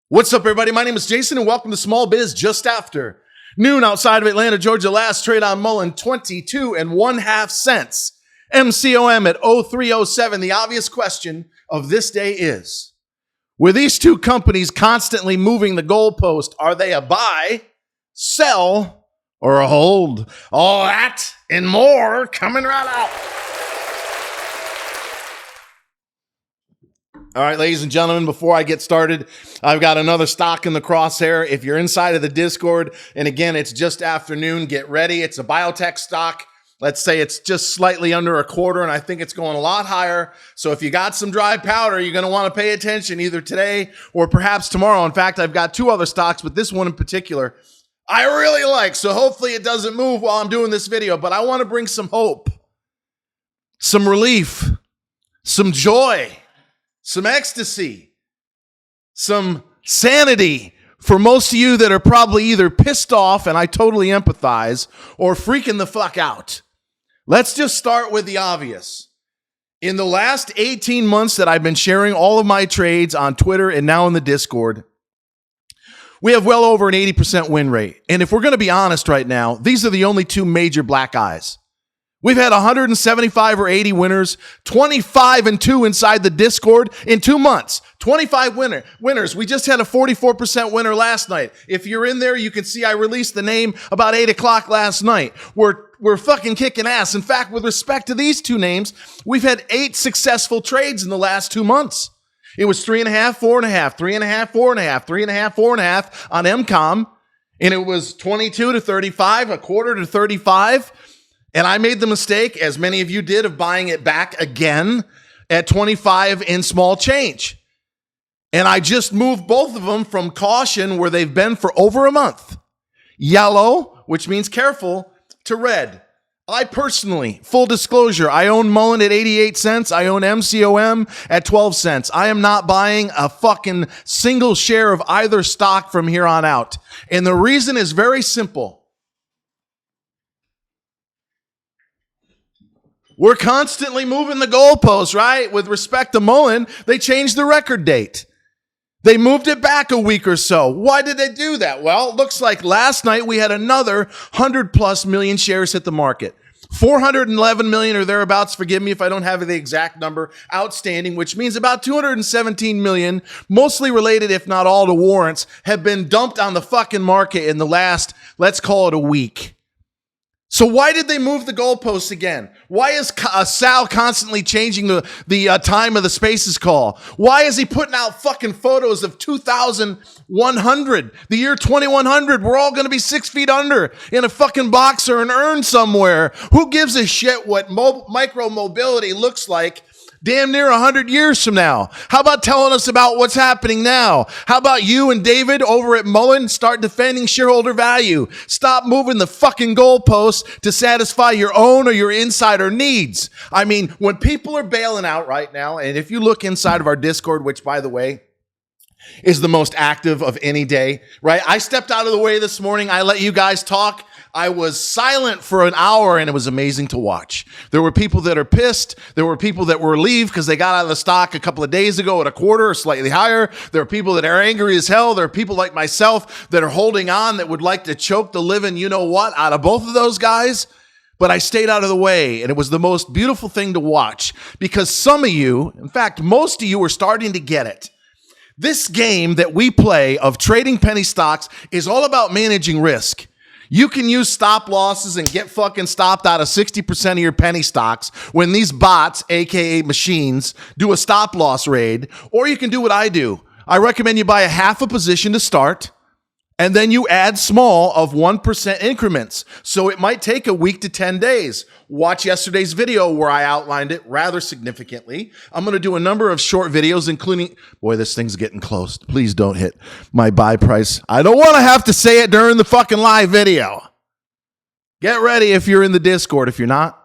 What's up, everybody? My name is Jason, and welcome to Small Biz just after noon outside of Atlanta, Georgia. Last trade on MULN, 22 and 1/2 cents. MCOM at 0307. The obvious question of this day is, were these two companies constantly moving the goalpost? Are they a buy, sell, or a hold? All that and more coming right out. All right, ladies and gentlemen, before I get started, I've got another stock in the crosshair. If you're inside of the Discord, and again, it's just afternoon, get ready. It's a biotech stock. Let's say it's just slightly under a quarter, and I think it's going a lot higher. So if you got some dry powder, you're going to want to pay attention either today or perhaps tomorrow. In fact, I've got two other stocks, but this one in particular, I really like. So hopefully it doesn't move while I'm doing this video, but I want to bring some hope, some relief, some joy, some ecstasy, some sanity for most of you that are probably either pissed off, and I totally empathize, or freaking the fuck out. Let's just start with the obvious. In the last 18 months that I've been sharing all of my trades on Twitter and now in the Discord, we have well over an 80% win rate. And if we're going to be honest right now, these are the only two major black eyes. We've had 175 or 80 winners, 25 and 2 inside the Discord in 2 months. 25 winners. We just had a 44% winner last night. If you're in there, you can see I released the name about 8 o'clock last night. We're fucking kicking ass. In fact, with respect to these two names, we've had 8 successful trades in the last 2 months. It was 3.5, 4.5, 3.5, 4.5, 3.5, 4.5 on MCOM. And it was 22 to 35, a quarter to 35. And I made the mistake, as many of you did, of buying it back again at 25 in small change. And I just moved both of them from caution, where they've been for over a month, yellow, which means careful, to red. I personally, full disclosure, I own MULN at 88 cents. I own MCOM at 12 cents. I am not buying a fucking single share of either stock from here on out. And the reason is very simple. We're constantly moving the goalposts, right? With respect to MULN, they changed the record date. They moved it back a week or so. Why did they do that? Well, it looks like last night we had another 100+ million shares hit the market. 411 million or thereabouts, forgive me if I don't have the exact number, outstanding, which means about 217 million, mostly related, if not all, to warrants, have been dumped on the fucking market in the last, let's call it a week. So why did they move the goalposts again? Why is Sal constantly changing the time of the Spaces call? Why is he putting out fucking photos of 2100, the year 2100? We're all going to be 6 feet under in a fucking box or an urn somewhere. Who gives a shit what micro mobility looks like damn near 100 years from now? How about telling us about what's happening now? How about you and David over at MULN start defending shareholder value? Stop moving the fucking goalposts to satisfy your own or your insider needs. I mean, when people are bailing out right now, and if you look inside of our Discord, which, by the way, is the most active of any day, right? I stepped out of the way this morning. I let you guys talk. I was silent for an hour, and it was amazing to watch. There were people that are pissed. There were people that were relieved because they got out of the stock a couple of days ago at a quarter or slightly higher. There are people that are angry as hell. There are people like myself that are holding on, that would like to choke the living you-know-what out of both of those guys. But I stayed out of the way, and it was the most beautiful thing to watch, because some of you, in fact, most of you, are starting to get it. This game that we play of trading penny stocks is all about managing risk. You can use stop losses and get fucking stopped out of 60% of your penny stocks when these bots, aka machines, do a stop loss raid. Or you can do what I do. I recommend you buy a half a position to start, and then you add small of 1% increments. So it might take a week to 10 days. Watch yesterday's video where I outlined it rather significantly. I'm going to do a number of short videos, including, boy, this thing's getting close. Please don't hit my buy price. I don't want to have to say it during the fucking live video. Get ready if you're in the Discord. If you're not,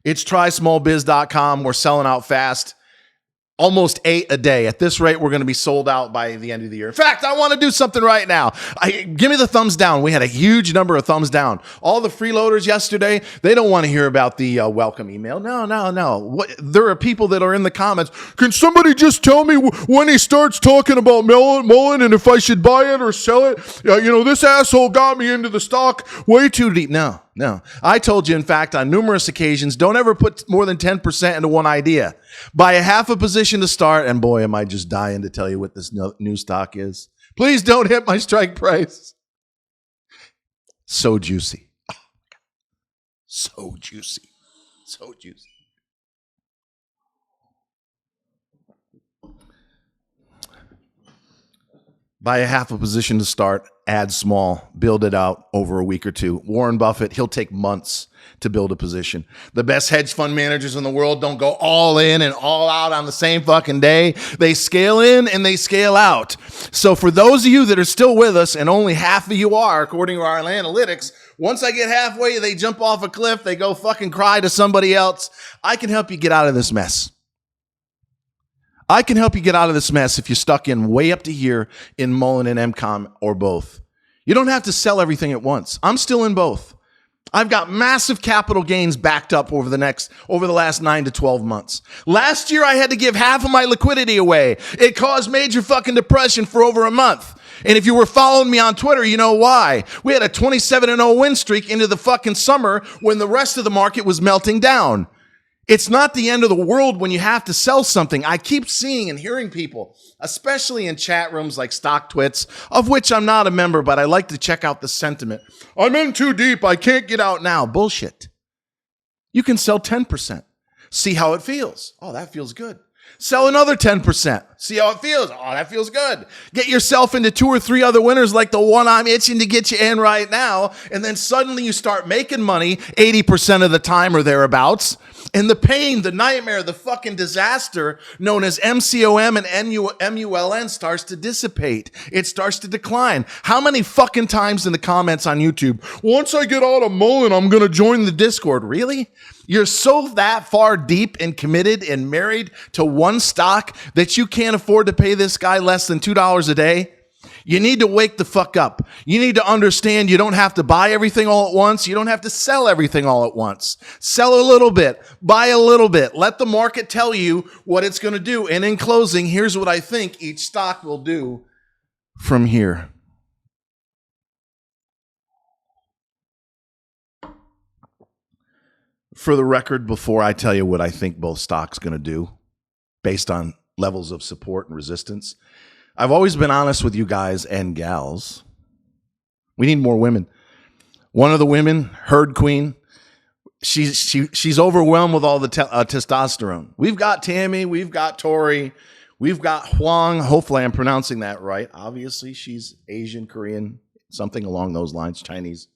it's trysmallbiz.com. We're selling out fast. almost 8 a day. At this rate, we're going to be sold out by the end of the year. In fact, I want to do something right now. Give me the thumbs down. We had a huge number of thumbs down. All the freeloaders yesterday, they don't want to hear about the welcome email. No. There are people that are in the comments. Can somebody just tell me when he starts talking about MULN and if I should buy it or sell it? This asshole got me into the stock way too deep. No. I told you, in fact, on numerous occasions, don't ever put more than 10% into one idea. Buy a half a position to start, and boy, am I just dying to tell you what this new stock is. Please don't hit my strike price. So juicy. Oh, so juicy. So juicy. Buy a half a position to start, add small, build it out over a week or two. Warren Buffett, he'll take months to build a position. The best hedge fund managers in the world don't go all in and all out on the same fucking day. They scale in and they scale out. So for those of you that are still with us, and only half of you are, according to our analytics, once I get halfway, they jump off a cliff, they go fucking cry to somebody else. I can help you get out of this mess. I can help you get out of this mess if you're stuck in way up to here in MULN and MCOM or both. You don't have to sell everything at once. I'm still in both. I've got massive capital gains backed up over the last 9 to 12 months. Last year, I had to give half of my liquidity away. It caused major fucking depression for over a month. And if you were following me on Twitter, you know why. We had a 27-0 win streak into the fucking summer when the rest of the market was melting down. It's not the end of the world when you have to sell something. I keep seeing and hearing people, especially in chat rooms like Stock Twits, of which I'm not a member, but I like to check out the sentiment. I'm in too deep. I can't get out now. Bullshit. You can sell 10%. See how it feels. Oh, that feels good. Sell another 10%. See how it feels. Oh, that feels good. Get yourself into 2 or 3 other winners like the one I'm itching to get you in right now. And then suddenly you start making money 80% of the time or thereabouts. And the pain, the nightmare, the fucking disaster known as MCOM and MULN starts to dissipate. It starts to decline. How many fucking times in the comments on YouTube, once I get out of MULN, I'm going to join the Discord. Really? You're so that far deep and committed and married to one stock that you can't afford to pay this guy less than $2 a day? You need to wake the fuck up. You need to understand you don't have to buy everything all at once. You don't have to sell everything all at once. Sell a little bit. Buy a little bit. Let the market tell you what it's going to do. And in closing, here's what I think each stock will do from here. For the record, before I tell you what I think both stocks going to do based on levels of support and resistance, I've always been honest with you guys and gals. We need more women. One of the women, Herd Queen, she's overwhelmed with all the testosterone. We've got Tammy, we've got Tori, we've got Huang. Hopefully I'm pronouncing that right. Obviously she's Asian, Korean, something along those lines, Chinese.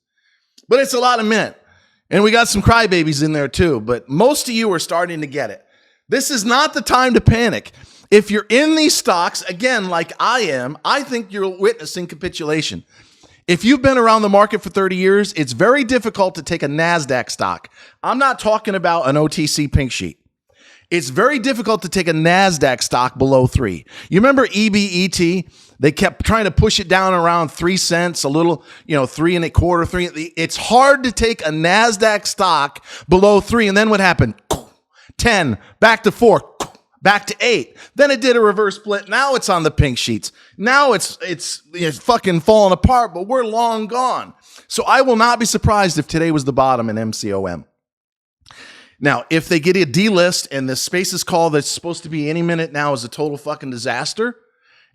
But it's a lot of men. And we got some crybabies in there too. But most of you are starting to get it. This is not the time to panic. If you're in these stocks, again, like I am, I think you're witnessing capitulation. If you've been around the market for 30 years, it's very difficult to take a NASDAQ stock. I'm not talking about an OTC pink sheet. It's very difficult to take a NASDAQ stock below 3. You remember EBET? They kept trying to push it down around 3 cents, a little, 3.25, 3. It's hard to take a NASDAQ stock below 3. And then what happened? 10, back to 4. Back to 8. Then it did a reverse split. Now it's on the pink sheets. Now it's fucking falling apart, but we're long gone. So I will not be surprised if today was the bottom in MCOM. Now, if they get a delist and the Spaces call that's supposed to be any minute now is a total fucking disaster,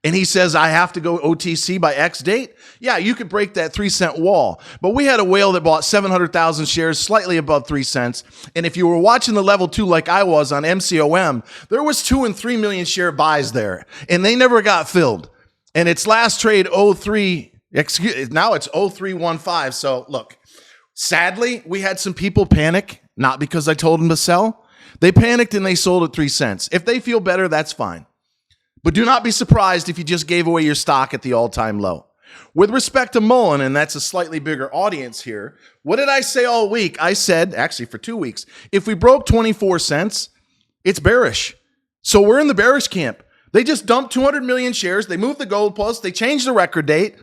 and he says, I have to go OTC by X date, yeah, you could break that 3-cent wall. But we had a whale that bought 700,000 shares, slightly above 3 cents. And if you were watching the level 2 like I was on MCOM, there was 2 and 3 million share buys there. And they never got filled. And its last trade, now it's 0315. So look, sadly, we had some people panic, not because I told them to sell. They panicked and they sold at 3 cents. If they feel better, that's fine. But do not be surprised if you just gave away your stock at the all-time low. With respect to MULN, and that's a slightly bigger audience here, what did I say all week? I said, actually for 2 weeks, if we broke 24 cents, it's bearish. So we're in the bearish camp. They just dumped 200 million shares. They moved the goalpost. They changed the record date.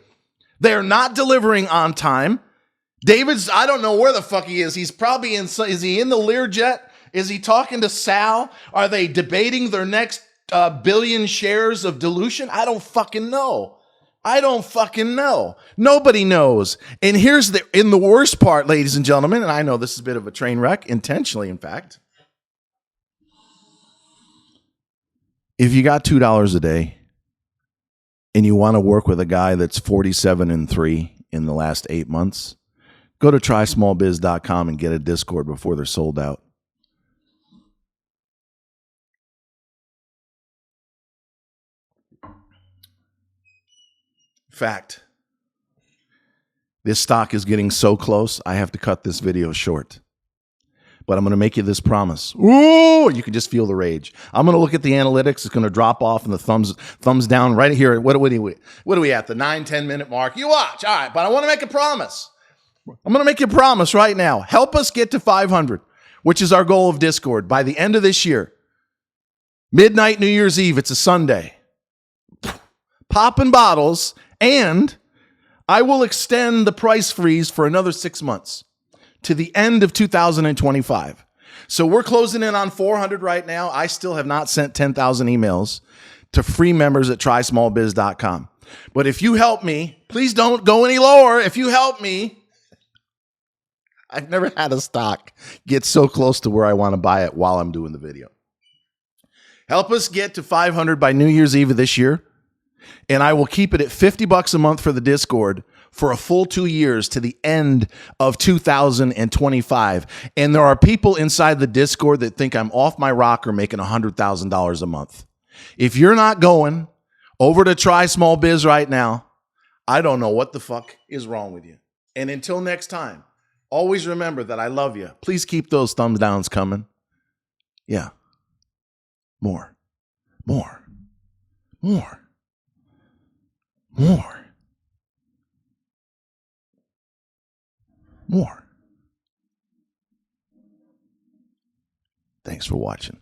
They're not delivering on time. David's, I don't know where the fuck he is. He's probably is he in the Learjet? Is he talking to Sal? Are they debating their next billion shares of dilution? I don't fucking know. Nobody knows. And here's the worst part, ladies and gentlemen, and I know this is a bit of a train wreck, intentionally, in fact. If you got $2 a day and you want to work with a guy that's 47-3 in the last 8 months, go to trysmallbiz.com and get a Discord before they're sold out. Fact. This stock is getting so close, I have to cut this video short. But I'm going to make you this promise. Ooh, you can just feel the rage. I'm going to look at the analytics. It's going to drop off and the thumbs down right here. What are we at? The 9-10 minute mark. You watch. All right, but I want to make a promise. I'm going to make you a promise right now. Help us get to 500, which is our goal of Discord by the end of this year. Midnight New Year's Eve. It's a Sunday. Popping bottles. And I will extend the price freeze for another 6 months to the end of 2025. So we're closing in on 400 right now. I still have not sent 10,000 emails to free members at trysmallbiz.com. But if you help me, please don't go any lower. If you help me, I've never had a stock get so close to where I want to buy it while I'm doing the video. Help us get to 500 by New Year's Eve of this year. And I will keep it at $50 a month for the Discord for a full 2 years to the end of 2025. And there are people inside the Discord that think I'm off my rocker making $100,000 a month. If you're not going over to Try Small Biz right now, I don't know what the fuck is wrong with you. And until next time, always remember that I love you. Please keep those thumbs downs coming. Yeah. More. Thanks for watching.